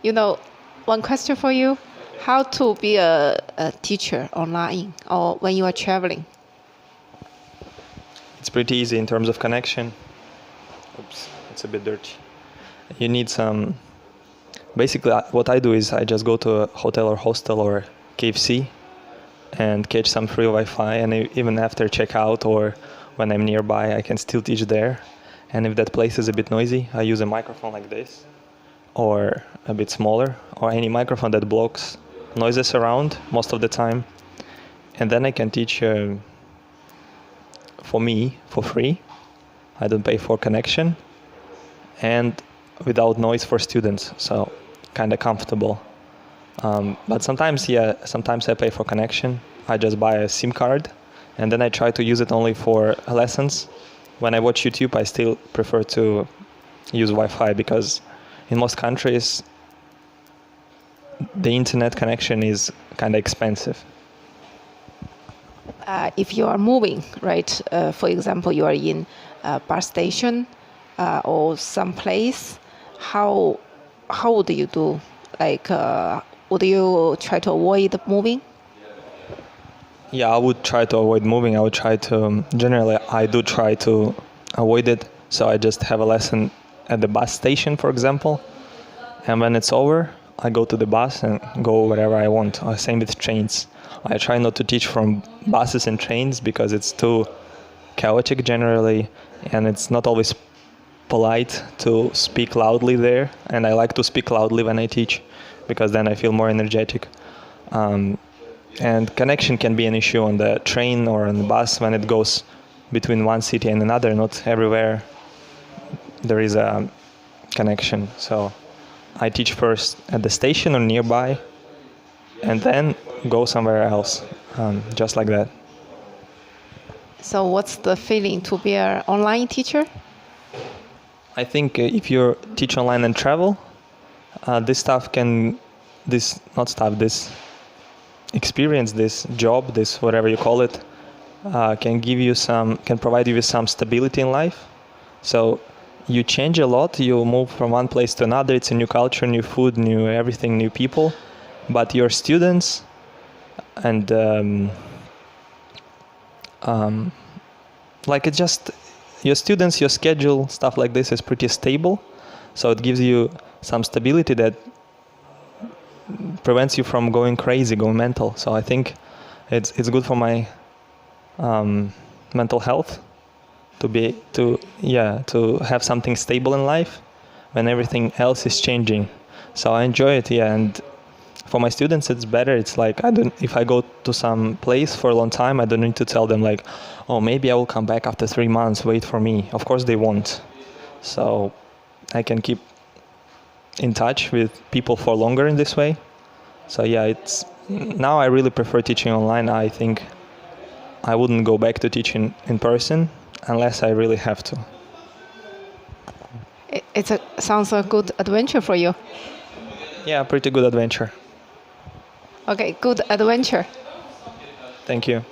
One question for you: how to be a teacher online or when you are traveling? It's pretty easy in terms of connection. Oops, it's a bit dirty. You need some. Basically, what I do is I just go to a hotel or hostel or KFC and catch some free Wi-Fi, and even after checkout or when I'm nearby, I can still teach there. And if that place is a bit noisy, I use a microphone like this, or a bit smaller, or any microphone that blocks noises around most of the time. And then I can teach for me for free. I don't pay for connection, and without noise for students, so kind of comfortable. But sometimes I pay for connection. I just buy a SIM card, and then I try to use it only for lessons. When I watch YouTube, I still prefer to use Wi-Fi because in most countries, the internet connection is kind of expensive. If you are moving, right? For example, you are in a bus station or some place. How would you do? Would you try to avoid moving? Yeah, I would try to avoid moving. I would try to, generally, I do try to avoid it. So I just have a lesson at the bus station, for example. And when it's over, I go to the bus and go wherever I want. Same with trains. I try not to teach from buses and trains because it's too chaotic generally. And it's not always polite to speak loudly there. And I like to speak loudly when I teach because then I feel more energetic. And connection can be an issue on the train or on the bus when it goes between one city and another. Not everywhere there is a connection. So I teach first at the station or nearby, and then go somewhere else, just like that. So what's the feeling to be an online teacher? I think if you teach online and travel, this experience, this job, this whatever you call it, can provide you with some stability in life. So you change a lot, you move from one place to another, it's a new culture, new food, new everything, new people. But your students and it's just your students, your schedule, stuff like this is pretty stable. So it gives you some stability that prevents you from going crazy, going mental. So I think it's good for my mental health to have something stable in life when everything else is changing. So I enjoy it, and for my students it's better. It's like if I go to some place for a long time, I don't need to tell them like, oh, maybe I will come back after 3 months, wait for me. Of course they won't. So I can keep in touch with people for longer in this way. So now I really prefer teaching online. I think I wouldn't go back to teaching in person unless I really have to. Sounds a good adventure for you. Yeah, pretty good adventure. Okay, good adventure. Thank you.